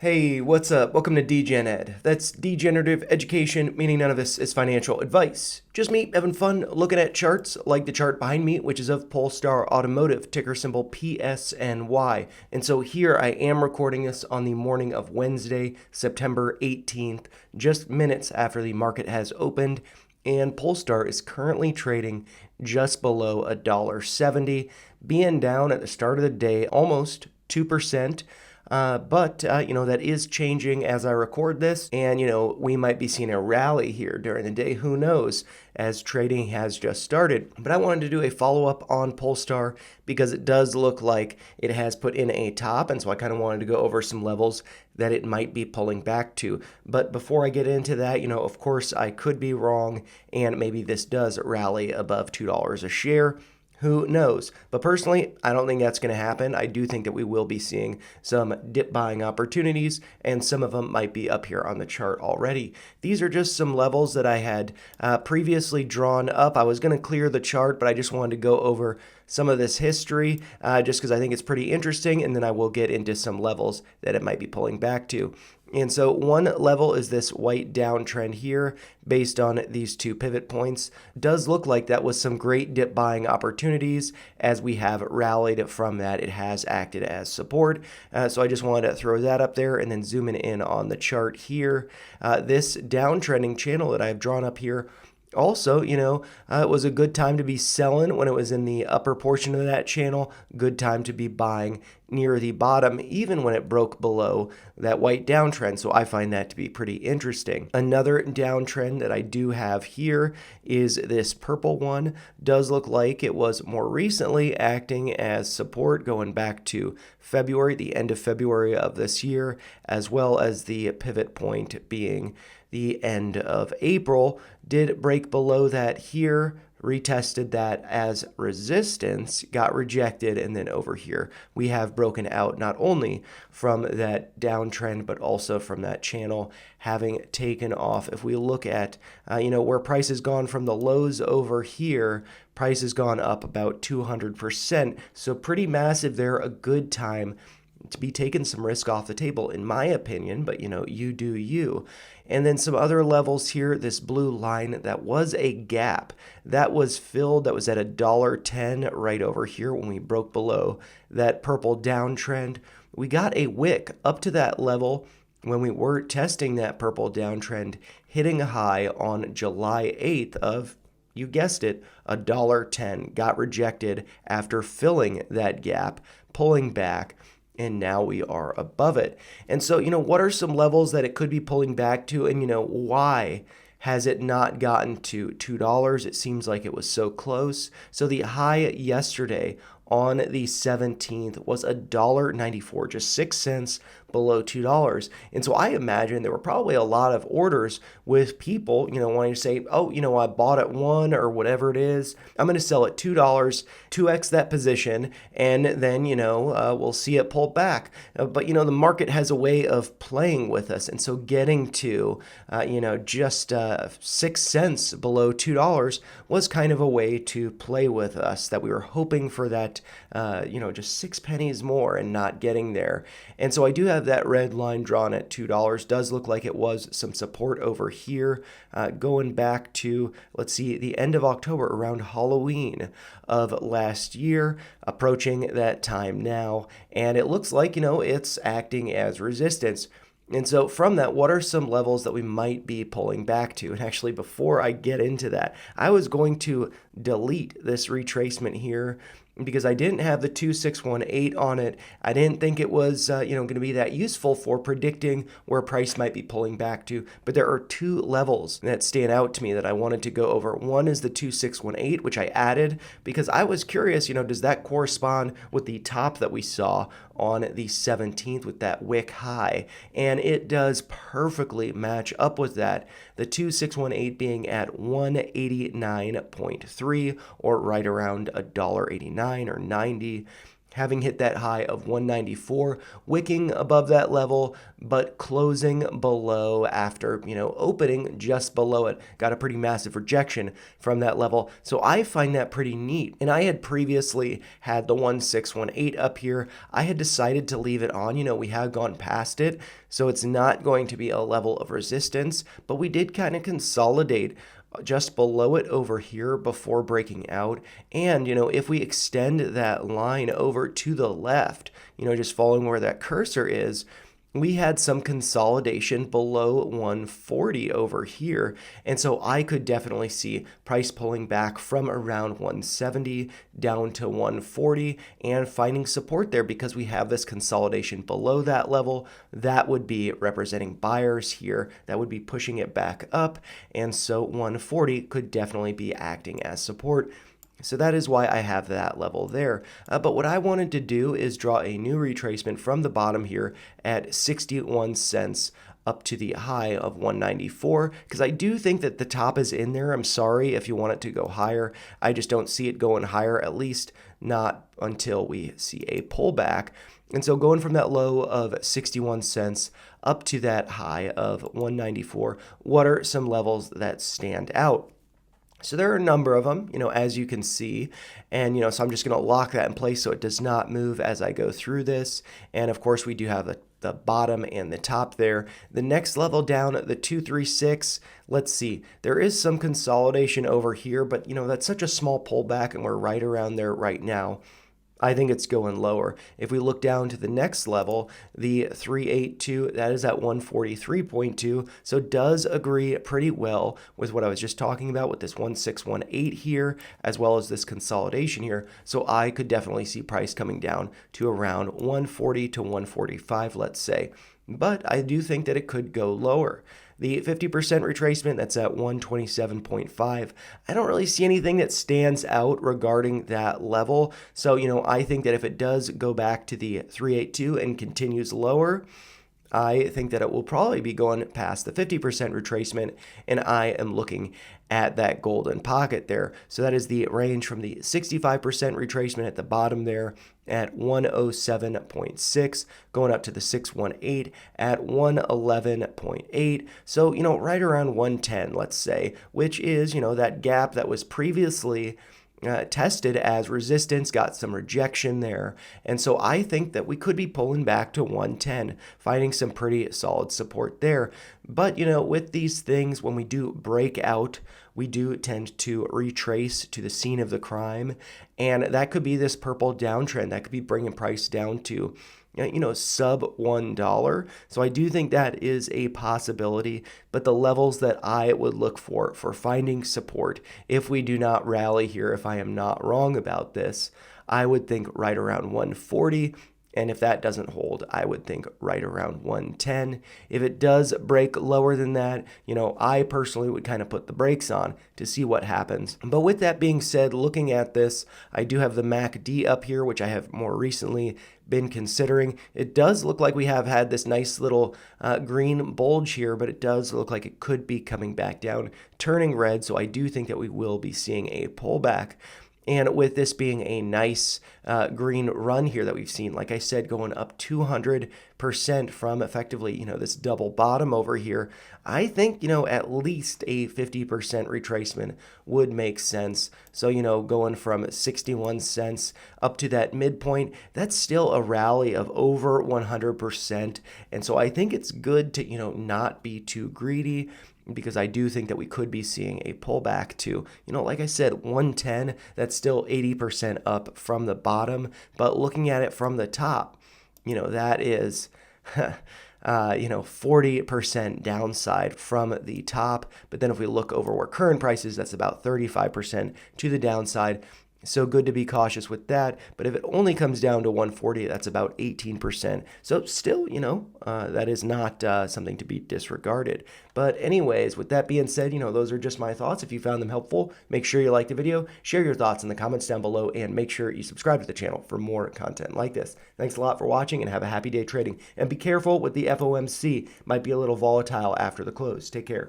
Hey, what's up? Welcome to Degen Ed. That's degenerative education, meaning none of this is financial advice. Just me having fun looking at charts like the chart behind me, which is of Polestar Automotive, ticker symbol PSNY. And so here I am recording this on the morning of Wednesday, September 18th, just minutes after the market has opened. And Polestar is currently trading just below $1.70, being down at the start of the day almost 2%. But that is changing as I record this. And, we might be seeing a rally here during the day. Who knows, as trading has just started. But I wanted to do a follow-up on Polestar because it does look like it has put in a top. And so I kind of wanted to go over some levels that it might be pulling back to. But before I get into that, of course, I could be wrong. And maybe this does rally above $2 a share. Who knows? But personally, I don't think that's going to happen. I do think that we will be seeing some dip buying opportunities, and some of them might be up here on the chart already. These are just some levels that I had previously drawn up. I was going to clear the chart, but I just wanted to go over some of this history just because I think it's pretty interesting, and then I will get into some levels that it might be pulling back to. And so one level is this white downtrend here based on these two pivot points. Does look like that was some great dip buying opportunities as we have rallied from that. It has acted as support. So I just wanted to throw that up there and then zooming in on the chart here. This downtrending channel that I've drawn up here also, it was a good time to be selling when it was in the upper portion of that channel. Good time to be buying near the bottom, even when it broke below that white downtrend. So I find that to be pretty interesting. Another downtrend that I do have here is this purple one. Does look like it was more recently acting as support going back to February, the end of February of this year, as well as the pivot point being the end of April. Did break below that here, retested that as resistance, got rejected, and then over here we have broken out not only from that downtrend but also from that channel having taken off. If we look at where price has gone from the lows over here, price has gone up about 200%, so pretty massive there. A good time to be taking some risk off the table, in my opinion, but you do you. And then some other levels here, this blue line, that was a gap that was filled, that was at $1.10 right over here when we broke below that purple downtrend. We got a wick up to that level when we were testing that purple downtrend, hitting a high on July 8th of, you guessed it, $1.10. Got rejected after filling that gap, pulling back, and now we are above it. And so, what are some levels that it could be pulling back to, and why has it not gotten to $2? It seems like it was so close. So the high yesterday on the 17th was $1.94, just 6 cents below $2. And so I imagine there were probably a lot of orders with people, wanting to say, oh, I bought at $1 or whatever it is. I'm going to sell at $2, 2x that position, and then, we'll see it pull back. But, the market has a way of playing with us. And so getting to, just 6 cents below $2 was kind of a way to play with us, that we were hoping for that, just 6 pennies more and not getting there. And so I do have that red line drawn at $2. Does look like it was some support over here, going back to, let's see, the end of October, around Halloween of last year, approaching that time now. And it looks like, it's acting as resistance. And so from that, what are some levels that we might be pulling back to? And actually, before I get into that, I was going to delete this retracement here because I didn't have the 2618 on it. I didn't think it was going to be that useful for predicting where price might be pulling back to. But there are two levels that stand out to me that I wanted to go over. One is the 2618, which I added because I was curious, does that correspond with the top that we saw on the 17th with that wick high? And it does perfectly match up with that. The 2618 being at 189.3 or right around $1.89 or 90. having hit that high of 194, wicking above that level, but closing below after, opening just below it. Got a pretty massive rejection from that level. So I find that pretty neat. And I had previously had the 1618 up here. I had decided to leave it on. We have gone past it, so it's not going to be a level of resistance, but we did kind of consolidate just below it over here before breaking out. And, if we extend that line over to the left, just following where that cursor is, we had some consolidation below 140 over here. And so I could definitely see price pulling back from around 170 down to 140 and finding support there because we have this consolidation below that level. That would be representing buyers here. That would be pushing it back up. And so 140 could definitely be acting as support. So that is why I have that level there. But what I wanted to do is draw a new retracement from the bottom here at 61 cents up to the high of 194, because I do think that the top is in there. I'm sorry if you want it to go higher. I just don't see it going higher, at least not until we see a pullback. And so going from that low of 61 cents up to that high of 194, what are some levels that stand out? So there are a number of them, as you can see, and, so I'm just going to lock that in place so it does not move as I go through this. And of course, we do have the bottom and the top there. The next level down, the 236, let's see, there is some consolidation over here, but, that's such a small pullback and we're right around there right now. I think it's going lower. If we look down to the next level, the 382, that is at 143.2, so it does agree pretty well with what I was just talking about with this 1618 here, as well as this consolidation here. So I could definitely see price coming down to around 140 to 145, let's say. But I do think that it could go lower. The 50% retracement, that's at 127.5. I don't really see anything that stands out regarding that level. So, I think that if it does go back to the 382 and continues lower, I think that it will probably be going past the 50% retracement, and I am looking at that golden pocket there. So that is the range from the 65% retracement at the bottom there at 107.6, going up to the 618 at 111.8. So, right around 110, let's say, which is, that gap that was previously tested as resistance, got some rejection there. And so I think that we could be pulling back to 110, finding some pretty solid support there. But, with these things, when we do break out, we do tend to retrace to the scene of the crime. And that could be this purple downtrend. That could be bringing price down to sub $1. So I do think that is a possibility, but the levels that I would look for finding support, if we do not rally here, if I am not wrong about this, I would think right around 140. And if that doesn't hold, I would think right around 110. If it does break lower than that, I personally would kind of put the brakes on to see what happens. But with that being said, looking at this, I do have the MACD up here, which I have more recently been considering. It does look like we have had this nice little green bulge here, but it does look like it could be coming back down, turning red. So I do think that we will be seeing a pullback. And with this being a nice green run here that we've seen, like I said, going up 200% from effectively, this double bottom over here, I think, at least a 50% retracement would make sense. So, going from 61 cents up to that midpoint, that's still a rally of over 100%. And so I think it's good to, not be too greedy, because I do think that we could be seeing a pullback to, like I said, 110, that's still 80% up from the bottom. But looking at it from the top, that is, 40% downside from the top. But then if we look over where current price is, that's about 35% to the downside. So good to be cautious with that. But if it only comes down to 140, that's about 18%. So still, that is not something to be disregarded. But anyways, with that being said, those are just my thoughts. If you found them helpful, make sure you like the video, share your thoughts in the comments down below, and make sure you subscribe to the channel for more content like this. Thanks a lot for watching, and have a happy day trading. And be careful with the FOMC. Might be a little volatile after the close. Take care.